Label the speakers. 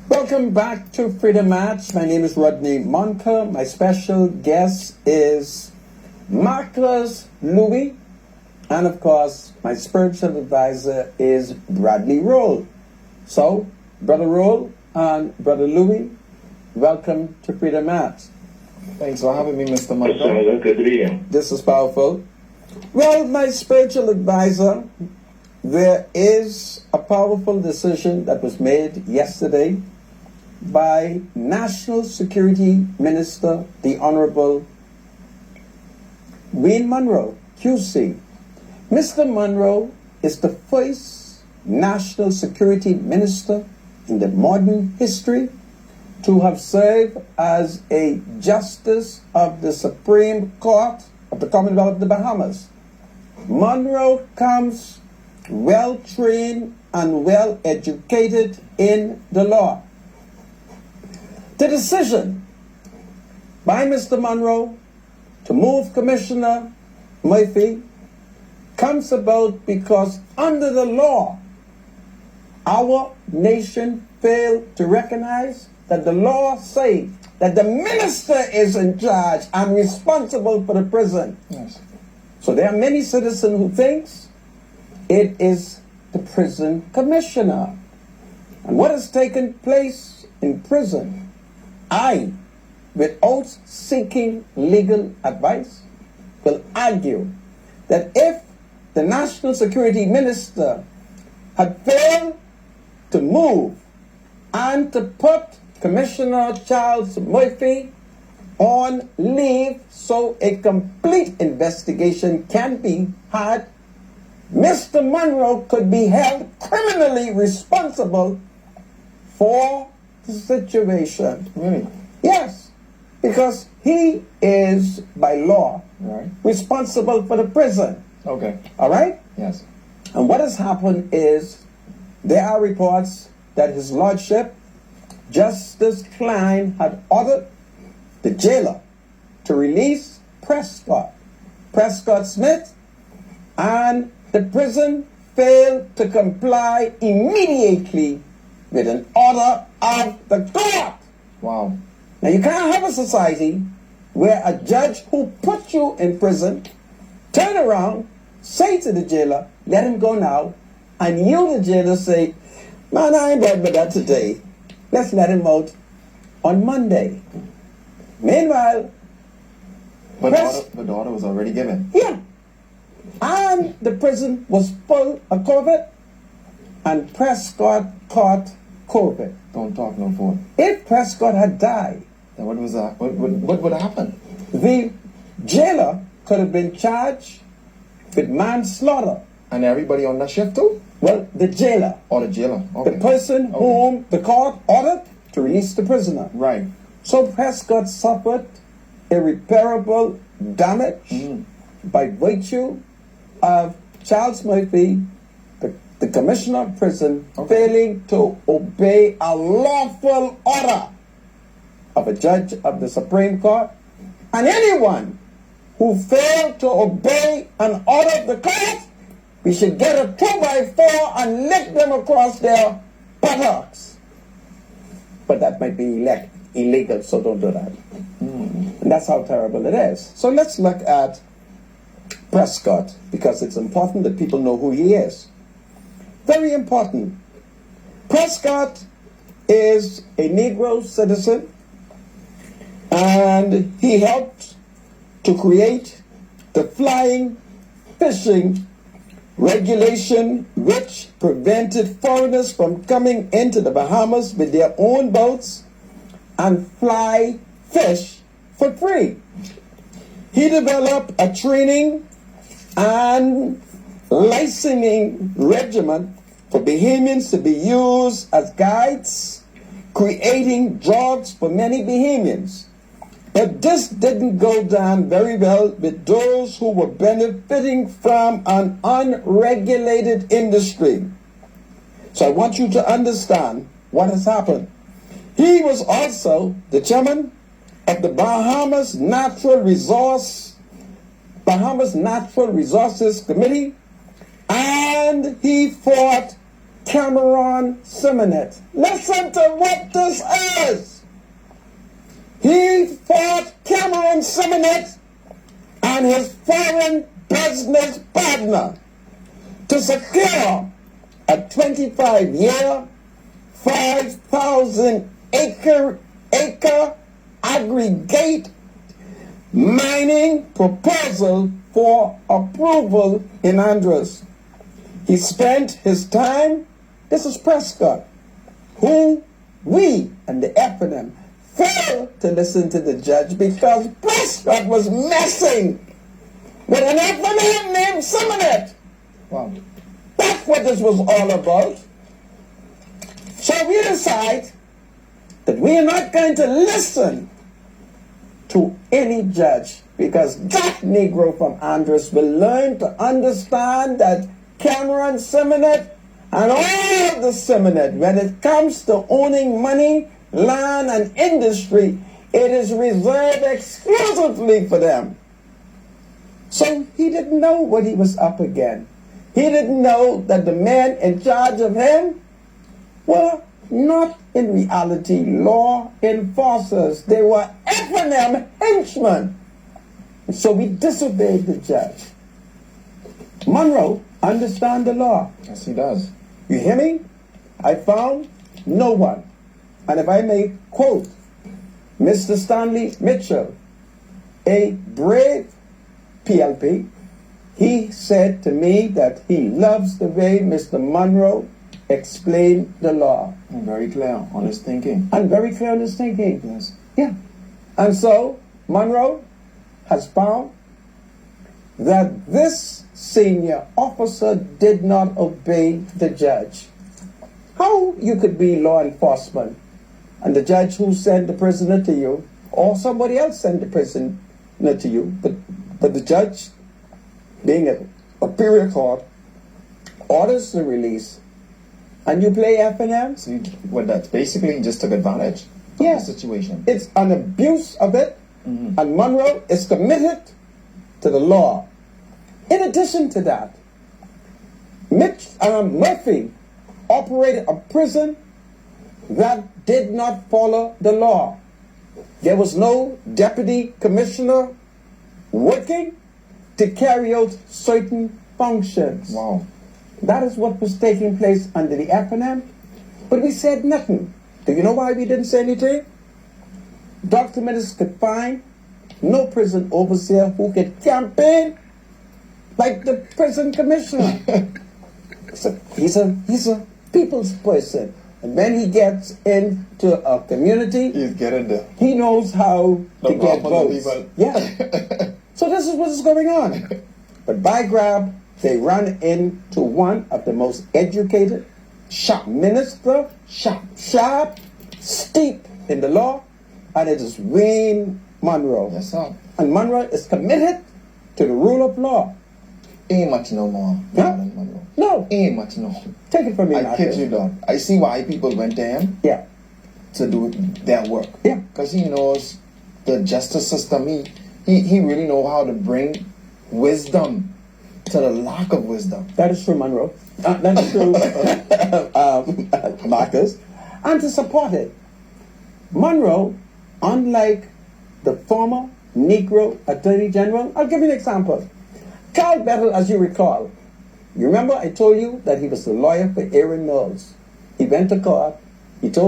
Speaker 1: Welcome back to Freedom Match. My name is Rodney Moncur. My special guest is Marcus Louis. And of course, my spiritual advisor is Rodney Roll. So, Brother Roll and Brother Louis, welcome to Freedom Match.
Speaker 2: Thanks for having me, Mr. Moncur.
Speaker 3: Good to be here.
Speaker 1: This is powerful. Well, my spiritual advisor, there is a powerful decision that was made yesterday by National Security Minister, the Honorable Wayne Monroe, QC. Mr. Monroe is the first National Security Minister in the modern history to have served as a Justice of the Supreme Court of the Commonwealth of the Bahamas. Monroe comes well-trained and well-educated in the law. The decision by Mr. Monroe to move Commissioner Murphy comes about because under the law, our nation failed to recognize that the law says that the minister is in charge and responsible for the prison.
Speaker 2: Yes.
Speaker 1: So there are many citizens who thinks it is the prison commissioner. And what has taken place in prison, I, without seeking legal advice, will argue that if the National Security Minister had failed to move and to put Commissioner Charles Murphy on leave so a complete investigation can be had, Mr. Monroe could be held criminally responsible for the situation.
Speaker 2: Really?
Speaker 1: Yes, because he is, by law,
Speaker 2: Right.
Speaker 1: responsible for the prison.
Speaker 2: Okay.
Speaker 1: All right?
Speaker 2: Yes.
Speaker 1: And what has happened is there are reports that His Lordship, Justice Klein, had ordered the jailer to release Prescott Smith, and the prison failed to comply immediately with an order of the court.
Speaker 2: Wow.
Speaker 1: Now, you can't have a society where a judge who put you in prison turn around, say to the jailer, let him go now, and you, the jailer, say, man, I ain't bothered with that today. Let's let him out on Monday. Meanwhile,
Speaker 2: The order was already given.
Speaker 1: yeah, and the prison was full of COVID, and Prescott caught COVID.
Speaker 2: Don't talk no phone.
Speaker 1: If Prescott had died,
Speaker 2: Then what was that? What would happen?
Speaker 1: the jailer could have been charged with manslaughter.
Speaker 2: And everybody on that shift too?
Speaker 1: Well, the jailer,
Speaker 2: Or the jailer? Okay.
Speaker 1: the person
Speaker 2: Okay.
Speaker 1: whom the court ordered to release the prisoner.
Speaker 2: Right.
Speaker 1: So Prescott suffered irreparable damage by virtue of Charles Murphy, the commissioner of prison, failing to obey a lawful order of a judge of the Supreme Court. And anyone who failed to obey an order of the court, we should get a 2x4 and lick them across their buttocks. But that might be illegal, so don't do that. And that's how terrible it is. So let's look at Prescott, because it's important that people know who he is. Very important. Prescott is a Negro citizen, and he helped to create the flying fishing regulation which prevented foreigners from coming into the Bahamas with their own boats and fly fish for free. He developed a training and licensing regimen for Bahamians to be used as guides, creating jobs for many Bahamians. But this didn't go down very well with those who were benefiting from an unregulated industry. So I want you to understand what has happened. He was also the chairman of the Bahamas Natural Resources Committee, and he fought Cameron Simonet. Listen to what this is. He fought Cameron Simonet and his foreign business partner to secure a 25-year, 5,000 acre aggregate mining proposal for approval in Andros. He spent his time, this is Prescott, who we and the FNM failed to listen to the judge because Prescott was messing with an FNM named Simonet.
Speaker 2: Wow.
Speaker 1: That's what this was all about. So we decide that we are not going to listen to any judge because that Negro from Andros will learn to understand that Cameron Simonet and all of the Simonet, when it comes to owning money, land, and industry, it is reserved exclusively for them. So he didn't know what he was up against. He didn't know that the men in charge of him were not in reality law enforcers. They were FNM henchmen. So we disobeyed the judge. Monroe understands the law.
Speaker 2: Yes, he does.
Speaker 1: You hear me? I found no one. And if I may quote Mr. Stanley Mitchell, a brave PLP, he said to me that he loves the way Mr. Monroe explained the law.
Speaker 2: And very clear on his thinking.
Speaker 1: And very clear on his thinking.
Speaker 2: Yes.
Speaker 1: Yeah. And so Monroe has found that this senior officer did not obey the judge. How you could be law enforcement and the judge who sent the prisoner to you, or somebody else sent the prisoner to you, but the judge, being a superior court, orders the release, and you play FNM?
Speaker 2: So that's basically he just took advantage of the situation.
Speaker 1: It's an abuse of it, and Monroe is committed to the law. In addition to that, Murphy operated a prison that did not follow the law. There was no deputy commissioner working to carry out certain functions.
Speaker 2: Wow.
Speaker 1: That is what was taking place under the FNM. But we said nothing. Do you know why we didn't say anything? Documents could find no prison overseer who could campaign like the prison commissioner. So he's a people's person. And when he gets into a community,
Speaker 2: He's getting there.
Speaker 1: he knows how to get votes.
Speaker 2: People.
Speaker 1: Yeah. So this is what is going on. But by grab, they run into one of the most educated, sharp minister, sharp, steep in the law, and it is Wayne Monroe.
Speaker 2: Yes, sir.
Speaker 1: And Monroe is committed to the rule of law.
Speaker 2: Ain't much no more.
Speaker 1: Huh?
Speaker 2: Monroe.
Speaker 1: No.
Speaker 2: Ain't much no.
Speaker 1: Take it from me,
Speaker 2: I kid
Speaker 1: Marcus.
Speaker 2: you not. I see why people went to him
Speaker 1: Yeah.
Speaker 2: to do their work.
Speaker 1: Yeah.
Speaker 2: Because he knows the justice system. He really know how to bring wisdom to the lack of wisdom.
Speaker 1: That is true, Monroe. That is true, Marcus. And to support it, Monroe, unlike the former Negro Attorney General, I'll give you an example. Carl Bettel, as you recall, you remember I told you that he was the lawyer for Aaron Knowles. He went to court, he told